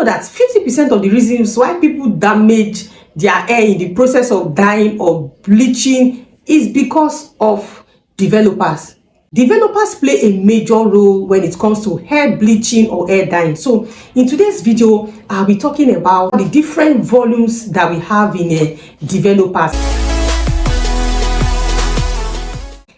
know that 50% of the reasons why people damage their hair in the process of dyeing or bleaching is because of developers. Developers play a major role when it comes to hair bleaching or hair dyeing. So in today's video, I'll be talking about the different volumes that we have in developers.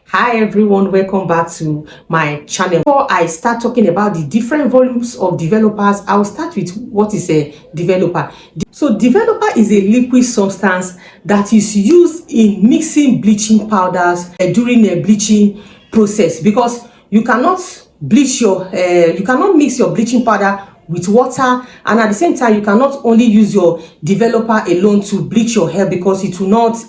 Hi everyone, welcome back to my channel. Before I start talking about the different volumes of developers, I'll start with what is a developer. So developer is a liquid substance that is used in mixing bleaching powders during a bleaching process, because you cannot bleach your you cannot mix your bleaching powder with water, and at the same time you cannot only use your developer alone to bleach your hair, because it will not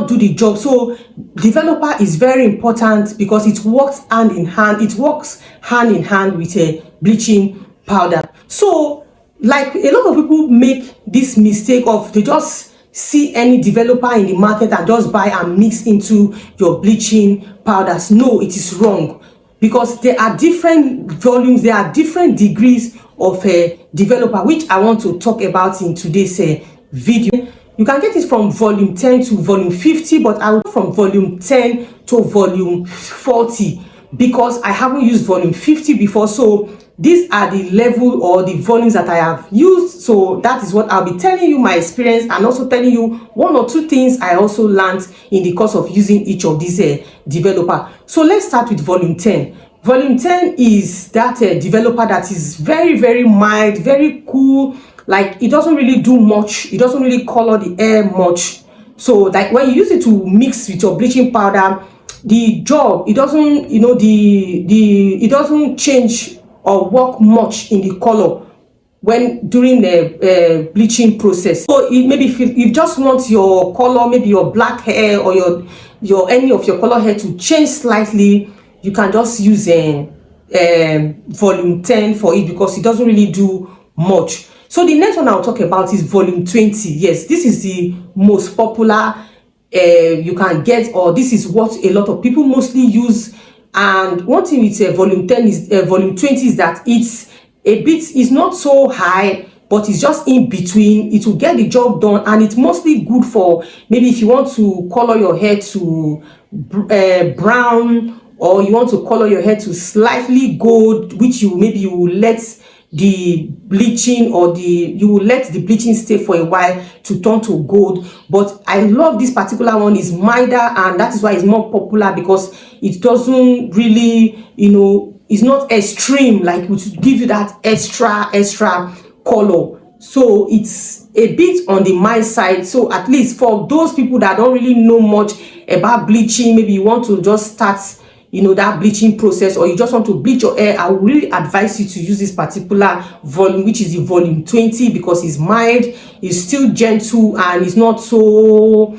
do the job. So developer is very important because it works hand in hand. It works hand in hand with a bleaching powder. So like a lot of people make this mistake of they just see any developer in the market and just buy and mix into your bleaching powders. No, it is wrong, because there are different volumes, there are different degrees of a developer, which I want to talk about in today's video. You can get it from volume 10 to volume 50, but I will go from volume 10 to volume 40 because I haven't used volume 50 before. So these are the level or the volumes that I have used. So that is what I'll be telling you, my experience, and also telling you one or two things I also learned in the course of using each of these developer. So let's start with volume 10. Volume 10 is that developer that is very, very mild, very cool. Like it doesn't really do much, it doesn't really color the hair much. So like when you use it to mix with your bleaching powder, the job, it doesn't, you know, it doesn't change or work much in the color when during the bleaching process. So maybe if you just want your color, maybe your black hair or your any of your color hair to change slightly, you can just use volume 10 for it, because it doesn't really do much. So the next one I'll talk about is volume 20. Yes, this is the most popular you can get, or this is what a lot of people mostly use. And one thing with volume 10 is volume 20 is that it's not so high, but it's just in between. It will get the job done, and it's mostly good for maybe if you want to color your hair to brown, or you want to color your hair to slightly gold, which you will let the bleaching you will let the bleaching stay for a while to turn to gold. But I love this particular one. Is milder, and that is why it's more popular, because it doesn't really, you know, it's not extreme, like it would give you that extra color. So it's a bit on the mild side. So at least for those people that don't really know much about bleaching, maybe you want to just start, you know, that bleaching process, or you just want to bleach your hair, I would really advise you to use this particular volume, which is the volume 20, because it's mild, it's still gentle, and it's not so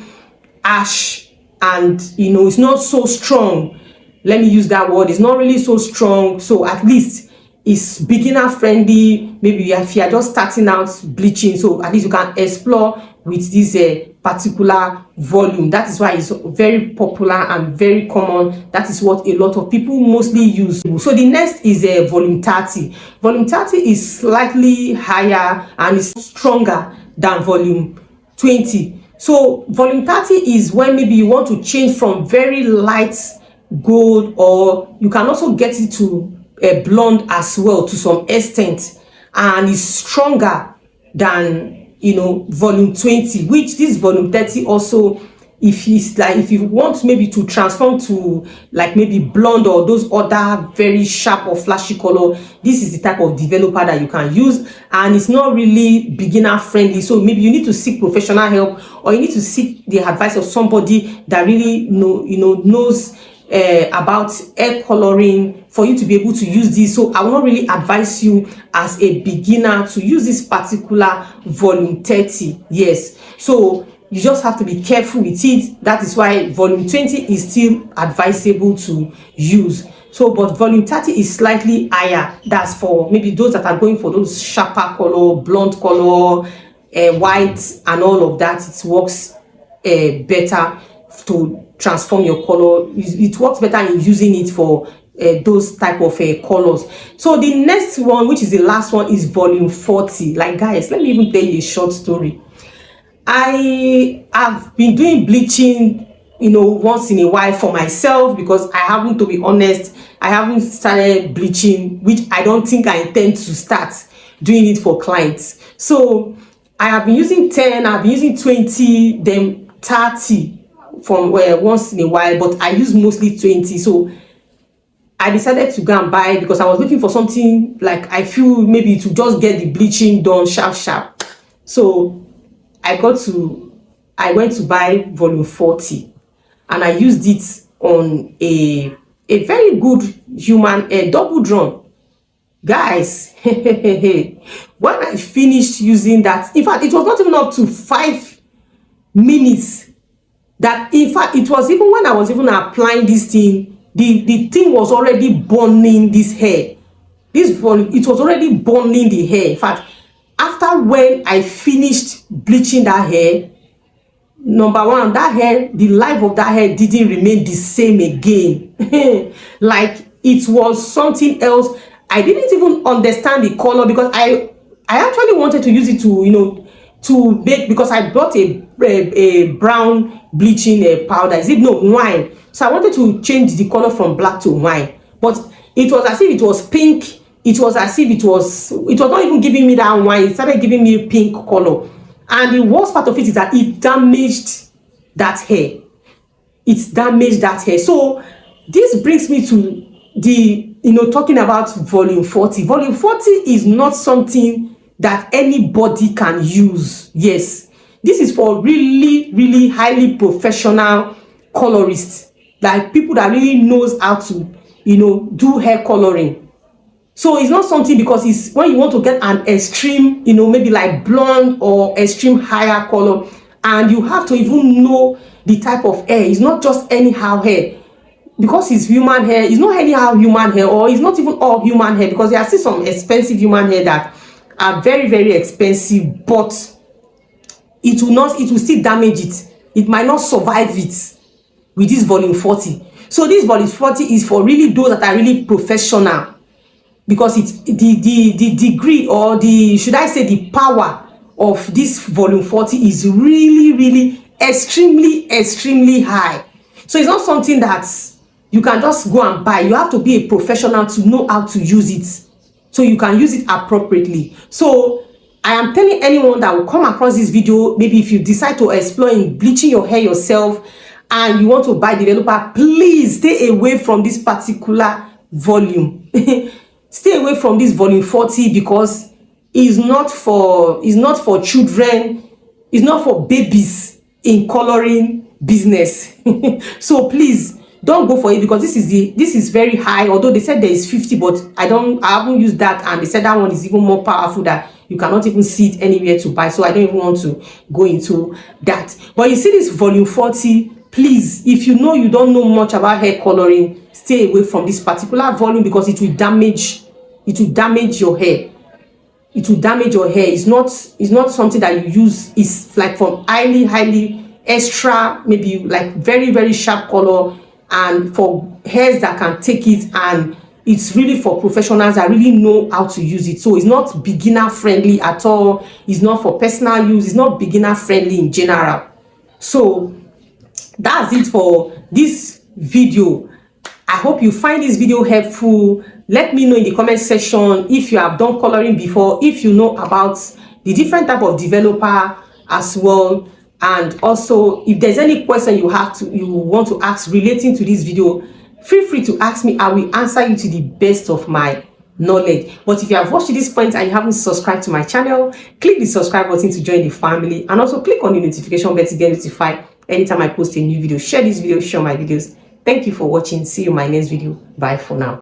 harsh, and you know, it's not so strong. Let me use that word. It's not really so strong. So at least it's beginner friendly. Maybe if you are just starting out bleaching, so at least you can explore with this particular volume. That is why it's very popular and very common. That is what a lot of people mostly use. So the next is volume 30. Volume 30 is slightly higher and is stronger than volume 20. So volume 30 is when maybe you want to change from very light gold, or you can also get it to blonde as well to some extent, and is stronger than, you know, volume 20, which this volume 30 also, if you want maybe to transform to like maybe blonde or those other very sharp or flashy color, this is the type of developer that you can use, and it's not really beginner friendly. So maybe you need to seek professional help, or you need to seek the advice of somebody that really knows about hair coloring for you to be able to use this. So I will not really advise you as a beginner to use this particular volume 30. Yes, so you just have to be careful with it. That is why volume 20 is still advisable to use. So but volume 30 is slightly higher. That's for maybe those that are going for those sharper color, blonde color, white and all of that. It works better to transform your color. It works better in using it for those type of colors. So the next one, which is the last one, is volume 40. Like, guys, let me even tell you a short story. I have been doing bleaching, once in a while for myself, because I haven't, to be honest, I haven't started bleaching, which I don't think I intend to start doing it for clients. So I have been using 10, I've been using 20, then 30 from once in a while, but I use mostly 20. So I decided to go and buy, because I was looking for something like I feel maybe to just get the bleaching done sharp. So I went to buy volume 40, and I used it on a very good human double drum. Guys, when I finished using that, in fact, it was not even up to 5 minutes. That, in fact, it was even when I was even applying this thing, the thing was already burning this hair. This volume, it was already burning the hair. In fact, after when I finished bleaching that hair, number one, that hair, the life of that hair didn't remain the same again. Like, it was something else. I didn't even understand the color, because I actually wanted to use it to to make, because I bought a brown bleaching powder. Is it no wine? So I wanted to change the color from black to wine, but it was as if it was pink. It was as if it was not even giving me that wine. It started giving me a pink color. And the worst part of it is that it damaged that hair. It damaged that hair. So this brings me to the, talking about volume 40. Volume 40 is not something that anybody can use. Yes, this is for really, really highly professional colorists, like people that really knows how to, do hair coloring. So it's not something, because it's when you want to get an extreme, maybe like blonde or extreme higher color, and you have to even know the type of hair. It's not just anyhow hair, because it's human hair. It's not anyhow human hair, or it's not even all human hair, because there are still some expensive human hair that are very, very expensive, but it will still damage it. It might not survive it with this volume 40. So this volume 40 is for really those that are really professional, because it's the degree, or the, should I say, the power of this volume 40 is really, really extremely high. So it's not something that you can just go and buy. You have to be a professional to know how to use it, so you can use it appropriately. So I am telling anyone that will come across this video, maybe if you decide to explore in bleaching your hair yourself and you want to buy developer, please stay away from this particular volume. Stay away from this volume 40, because it's not for children, it's not for babies in coloring business. So please don't go for it, because this is very high. Although they said there is 50, but I haven't used that, and they said that one is even more powerful, that you cannot even see it anywhere to buy. So I don't even want to go into that. But you see this volume 40, please, if you don't know much about hair coloring, stay away from this particular volume, because it will damage your hair. It will damage your hair. It's not something that you use. It's like from highly extra, maybe like very, very sharp color, and for hairs that can take it, and it's really for professionals that really know how to use it. So it's not beginner friendly at all. It's not for personal use. It's not beginner friendly in general. So that's it for this video. I hope you find this video helpful. Let me know in the comment section if you have done coloring before, if you know about the different type of developer as well, and also if there's any question you want to ask relating to this video, feel free to ask me. I will answer you to the best of my knowledge. But if you have watched to this point and you haven't subscribed to my channel, click the subscribe button to join the family, and also click on the notification bell to get notified anytime I post a new video. Share this video, share my videos. Thank you for watching. See you in my next video. Bye for now.